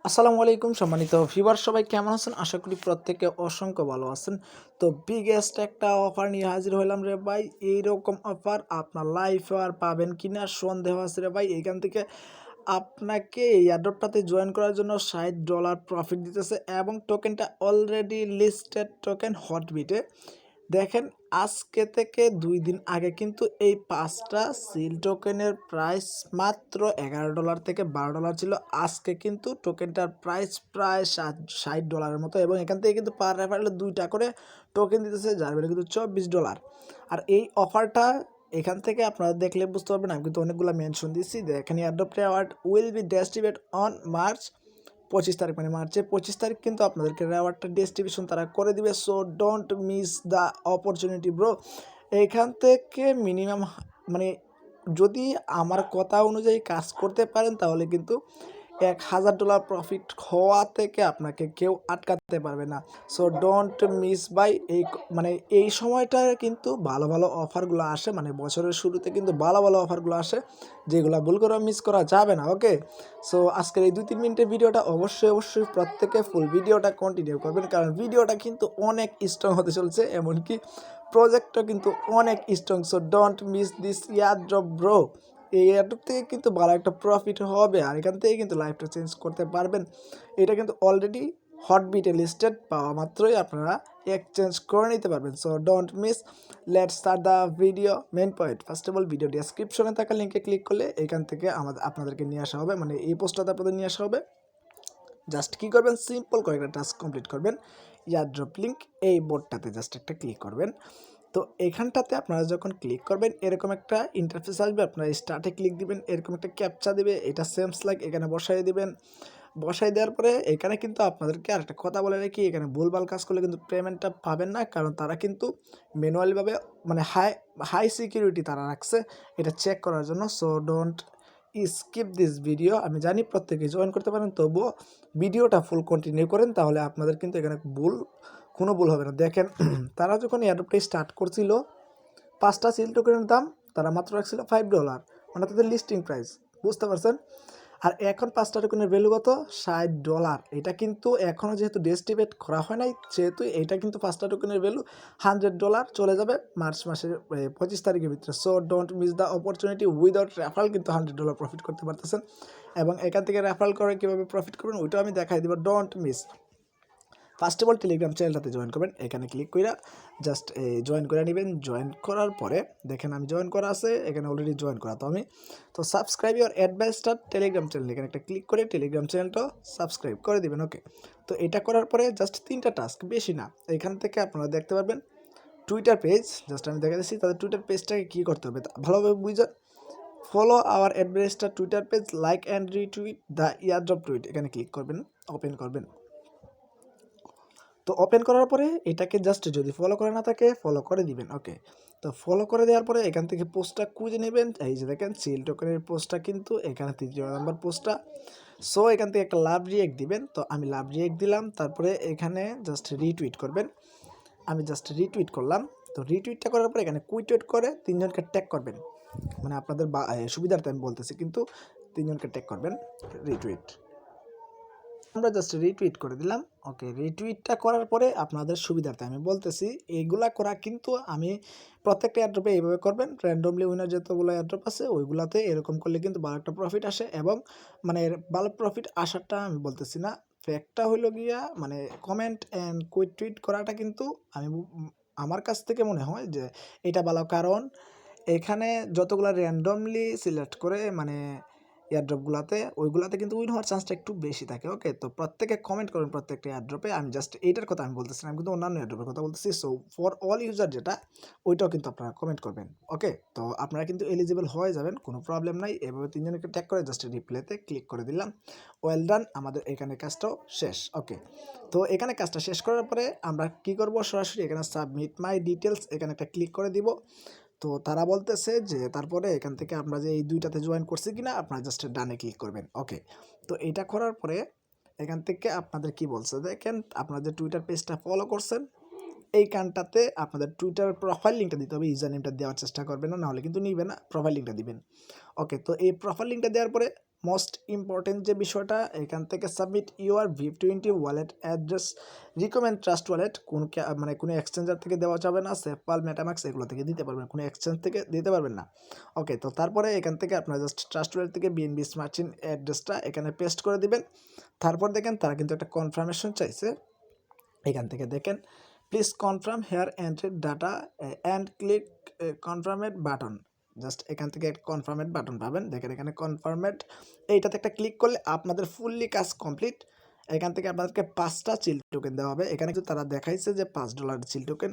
আসসালামু আলাইকুম সম্মানিত ভিউয়ার সবাই কেমন আছেন? আশা করি প্রত্যেকে অসংখ্য ভালো আছেন। তো বিগেস্ট একটা অফার নিয়ে হাজির হলাম রে ভাই। এইরকম অফার আপনার লাইফে আর পাবেন কিনা সন্দেহ আছে রে ভাই। এইখান থেকে আপনাকে এই অ্যাডপ্টটাতে জয়েন করার জন্য $60 প্রফিট দিতেছে এবং টোকেনটা অলরেডি লিস্টেড টোকেন হটবিটে। দেখেন আজকে থেকে ২ দিন আগে কিন্তু এই ৫টা সিল টোকেনের প্রাইস মাত্র $11 থেকে $12 ছিল। আজকে কিন্তু টোকেনটার প্রাইস প্রায় $৬০ মতো এবং এখান থেকে কিন্তু পার রেফারেলে ২টা করে টোকেন দিতেছে, যার বেলা কিন্তু $24। আর এই অফারটা এখান থেকে আপনারা দেখলে বুঝতে পারবেন। আমি কিন্তু অনেকগুলো মেনশন দিচ্ছি। দেখেন adopt reward will be distributed on March 25 তারিখ, মানে মার্চের 25 তারিখ কিন্তু আপনাদেরকে রেওয়ার্ডটা ডিস্ট্রিবিউশন তারা করে দিবে। So don't miss the opportunity bro. এইখান থেকে মিনিমাম মানে যদি আমার কথা অনুযায়ী কাজ করতে পারেন তাহলে কিন্তু $1000 প্রফিট হওয়া থেকে আপনাকে কেউ আটকাতে পারবে না। সো ডোন্ট মিস বাই মানে এই সময়টা কিন্তু ভালো ভালো অফারগুলো আসে, মানে বছরের শুরুতে কিন্তু ভালো ভালো অফারগুলো আসে যেগুলো ভুল করে মিস করা যাবে না। ওকে, সো আজকের এই 2-3 মিনিটের ভিডিওটা অবশ্যই প্রত্যেকে ফুল ভিডিওটা কন্টিনিউ করবেন, কারণ ভিডিওটা কিন্তু অনেক স্ট্রং হতে চলছে, এমনকি প্রজেক্টটা কিন্তু অনেক strong. So don't miss this airdrop bro. এই এয়ারড্রপ থেকে কিন্তু ভালো একটা প্রফিট হবে আর এখান থেকে কিন্তু লাইফটা চেঞ্জ করতে পারবেন। এটা কিন্তু অলরেডি হটবিটে লিস্টেড, পাওয়া মাত্রই আপনারা এক্সচেঞ্জ করে নিতে পারবেন। So don't miss, let's start the video. Main point, first of all video ডেসক্রিপশনে থাকা লিঙ্কে ক্লিক করলে এখান থেকে আপনাদেরকে নিয়ে আসা হবে, মানে এই পোস্টটাতে আপনাদের নিয়ে আসা হবে। জাস্ট কী করবেন, সিম্পল কয়েকটা টাস্ক কমপ্লিট করবেন। ইয়ারড্রপ লিঙ্ক এই বোর্ডটাতে জাস্ট একটা ক্লিক করবেন। তো এখানটাতে আপনারা যখন ক্লিক করবেন এরকম একটা ইন্টারফেস আসবে, আপনারা স্টার্টে ক্লিক দিবেন, এরকম একটা ক্যাপচা দিবে, এটা সেমস লাইক এখানে বসাই দিবেন। বসাই দেওয়ার পরে এখানে কিন্তু আপনাদেরকে আরেকটা কথা বলে রাখি, এখানে ভুলভাল কাজ করলে কিন্তু পেমেন্টটা পাবেন না, কারণ তারা কিন্তু ম্যানুয়ালিভাবে মানে হাই সিকিউরিটি তারা রাখছে এটা চেক করার জন্য। So don't skip this video. আমি জানি প্রত্যেকে জয়েন করতে পারেন, তবুও ভিডিওটা ফুল কন্টিনিউ করেন, তাহলে আপনাদের কিন্তু এখানে কোনো ভুল হবে না। দেখেন তারা যখন এয়ারড্রপটা স্টার্ট করছিল 5টা সিল টোকেনের দাম তারা মাত্র রাখছিল $5, মানে তাদের লিস্টিং প্রাইস, বুঝতে পারছেন। আর এখন 5টা টোকেনের ভ্যালু কত? $60। এটা কিন্তু এখনও যেহেতু ডিস্ট্রিবিউট করা হয় নাই, সেহেতু এটা কিন্তু 5টা টোকেনের ভ্যালু $100 চলে যাবে মার্চ মাসের 25 তারিখের ভিতরে। So don't miss the opportunity. Without referral কিন্তু $100 প্রফিট করতে পারতেছেন, এবং এখান থেকে রেফারেল করে কীভাবে প্রফিট করবেন ওইটাও আমি দেখাই দিব। Don't miss. First of all Telegram চ্যানেলটাতে জয়েন করবেন, এখানে ক্লিক করে জাস্ট জয়েন করে নেবেন। জয়েন করার পরে দেখেন আমি জয়েন করা আছে, এখানে অলরেডি জয়েন করা। তো সাবস্ক্রাইব ইউর অ্যাডভাইসটার টেলিগ্রাম চ্যানেল, এখানে একটা ক্লিক করে টেলিগ্রাম চ্যানেলটা সাবস্ক্রাইব করে দিবেন। ওকে, তো এটা করার পরে জাস্ট 3টা টাস্ক, বেশি না। এখান থেকে আপনারা দেখতে পারবেন টুইটার পেজ, জাস্ট আমি দেখা দিচ্ছি তাদের টুইটার পেজটাকে কী করতে হবে ভালোভাবে বুঝে। ফলো আওয়ার অ্যাডভাইসটার Twitter page, like and retweet the airdrop tweet, এখানে ক্লিক করবেন, ওপেন করবেন। তো ওপেন করার পরে এটাকে জাস্ট যদি ফলো করে না থাকে ফলো করে দিবেন। ওকে, তো ফলো করে দেওয়ার পরে এখান থেকে পোস্টটা খুঁজে নেবেন। এই যে দেখেন সিল টোকেনের পোস্টটা কিন্তু এখানে 3 নম্বর পোস্টটা। সো এখান থেকে একটা লাভ রিয়েক্ট দিবেন। তো আমি লাভ রিয়েক্ট দিলাম, তারপরে এখানে জাস্ট রিটুইট করবেন। আমি জাস্ট রিটুইট করলাম। তো রিটুইটটা করার পরে এখানে কুইটুইট করে 3জনকে ট্যাগ করবেন, মানে আপনাদের সুবিধার্থে আমি বলতেছি, কিন্তু 3জনকে ট্যাগ করবেন। রিটুইট আমরা জাস্ট রিটুইট করে দিলাম। ওকে, রিটুইটটা করার পরে আপনাদের সুবিধার্থে আমি বলতেছি, এইগুলা করা কিন্তু আমি প্রত্যেকটা এয়ারড্রপে এইভাবে করবেন। র্যান্ডমলি উইনার যতগুলো এয়ারড্রপ আছে ওইগুলাতে এরকম করলে কিন্তু ভালো একটা প্রফিট আসে, এবং মানে ভালো প্রফিট আসারটা আমি বলতেছি না, ফ্যাক্টটা হইলো গিয়া মানে কমেন্ট অ্যান্ড কুইট টুইট করাটা কিন্তু আমি আমার কাছ থেকে মনে হয় যে এটা ভালো, কারণ এখানে যতগুলো র্যান্ডমলি সিলেক্ট করে মানে এয়ারড্রপগুলোতে ওইগুলোতে কিন্তু উইন হওয়ার চান্সটা একটু বেশি থাকে। ওকে, তো প্রত্যেকে কমেন্ট করুন প্রত্যেকটা এয়ারড্রপে। আমি জাস্ট এইটার কথা আমি বলতেছি না, আমি কিন্তু অন্যান্য এয়ারড্রপের কথা বলতেছি। সো ফর অল ইউজার যেটা, ওইটাও কিন্তু আপনারা কমেন্ট করবেন। ওকে, তো আপনারা কিন্তু এলিজিবল হয়ে যাবেন, কোনো প্রবলেম নাই। এভাবে 3জনকে ট্যাগ করে জাস্ট রিপ্লেতে ক্লিক করে দিলাম। ওয়েল ডান, আমাদের এখানে কাজটাও শেষ। ওকে, তো এখানে কাজটা শেষ করার পরে আমরা কি করব, সরাসরি এখানে সাবমিট মাই ডিটেলস এখানে একটা ক্লিক করে দিব। তো তারা বলতেছে যে তারপরে এখান থেকে আমরা যে এই 2টাতে জয়েন করছি কিনা আপনারা জাস্ট ডানে ক্লিক করবেন। ওকে, তো এটা করার পরে এখান থেকে আপনাদের কি বলছে দেখেন, আপনারা যে টুইটার পেজটা ফলো করছেন এইখানটাতে আপনাদের টুইটার প্রোফাইল লিঙ্কটা দিতে হবে। ইউজার নেমটা দেওয়ার চেষ্টা করবেন না, নাহলে কিন্তু নিবে না, প্রোফাইল লিঙ্কটা দিবেন। ওকে, তো এই প্রোফাইল লিঙ্কটা দেওয়ার পরে মোস্ট ইম্পর্টেন্ট যে বিষয়টা, এখান থেকে submit your VIP20 wallet address recommend trust wallet মানে কোনো এক্সচেঞ্জার থেকে দেওয়া যাবে না, সেফপাল মেটামাক্স এগুলো থেকে দিতে পারবেন, কোনো এক্সচেঞ্জ থেকে দিতে পারবেন না। ওকে, তো তারপরে এখান থেকে আপনারা জাস্ট ট্রাস্ট ওয়ালেট থেকে বিএনবি স্মার্ট চেইন অ্যাড্রেসটা এখানে পেস্ট করে দিবেন। তারপর দেখেন তারা কিন্তু একটা কনফার্মেশন চাইছে, এখান থেকে দেখেন please confirm here entry data and click কনফার্মেট বাটন। জাস্ট এখান থেকে একটা কনফার্মেট বাটন পাবেন, দেখেন এখানে কনফার্মেট, এইটাতে একটা ক্লিক করলে আপনাদের ফুললি কাজ কমপ্লিট। এখান থেকে আপনাদেরকে 5টা চিল টোকেন দেওয়া হবে। এখানে কিন্তু তারা দেখাইছে যে $5 চিল টোকেন,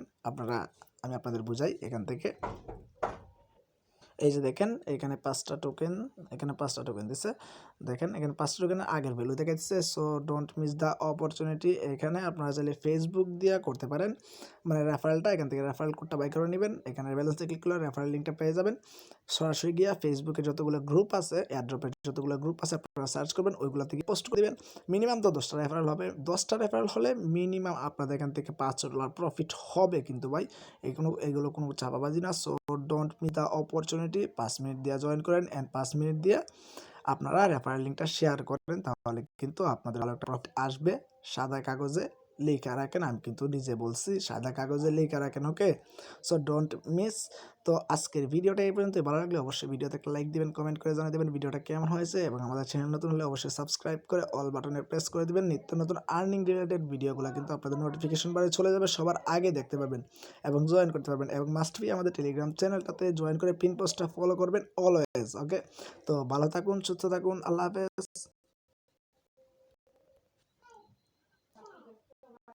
আমি আপনাদের বুঝাই এখান থেকে। এই যে দেখেন এখানে 5টা টোকেন, এখানে 5টা টোকেন দিছে, দেখেন এখানে 5টা টোকেনের আগের ভ্যালু দেখাচ্ছে। So don't miss the opportunity. এখানে আপনারা চাইলে ফেসবুক দিয়ে করতে পারেন, মানে রেফারেলটা এখান থেকে রেফারেল কোডটা বাই করে নেবেন, এখানে ব্যালেন্সে ক্লিক করলে রেফারেল লিঙ্কটা পেয়ে যাবেন। সরাসরি গিয়ে ফেসবুকে যতগুলো গ্রুপ আছে, এয়ারড্রপের যতগুলো গ্রুপ আছে আপনারা সার্চ করবেন, ওইগুলো থেকে পোস্ট করে দেবেন। মিনিমাম তো 10টা রেফারেল হবে, 10টা রেফারেল হলে মিনিমাম আপনাদের এখান থেকে $5 প্রফিট হবে কিন্তু ভাই, এগুলো কোনো চাপাবাজি না। So don't miss the opportunity. 5 minute দিয়ে জয়েন করেন অ্যান্ড 5 মিনিট দিয়ে আপনারা রেফারেল লিঙ্কটা শেয়ার করেন, তাহলে কিন্তু আপনাদের ভালো একটা প্রফিট আসবে। সাদা কাগজে লেখা রাখেন, আমি কিন্তু নিজে বলছি সাদা কাগজে লেখা রাখেন। ওকে, সো ডোন্ট মিস। তো আজকের ভিডিওটা এই পর্যন্ত। ভালো লাগলে অবশ্যই ভিডিওতে একটা লাইক দিবেন, কমেন্ট করে জানিয়ে দেবেন ভিডিওটা কেমন হয়েছে, এবং আমাদের চ্যানেল নতুন হলে অবশ্যই সাবস্ক্রাইব করে অল বাটনে প্রেস করে দিবেন। নিত্য নতুন আর্নিং রিলেটেড ভিডিওগুলো কিন্তু আপনাদের নোটিফিকেশন বারে চলে যাবে, সবার আগে দেখতে পাবেন এবং জয়েন করতে পারবেন। এবং মাস্ট বি আমাদের টেলিগ্রাম চ্যানেলটাতে জয়েন করে পিন পোস্টটা ফলো করবেন অলওয়েজ। ওকে, তো ভালো থাকুন, সুস্থ থাকুন, আল্লাহ হাফেজ।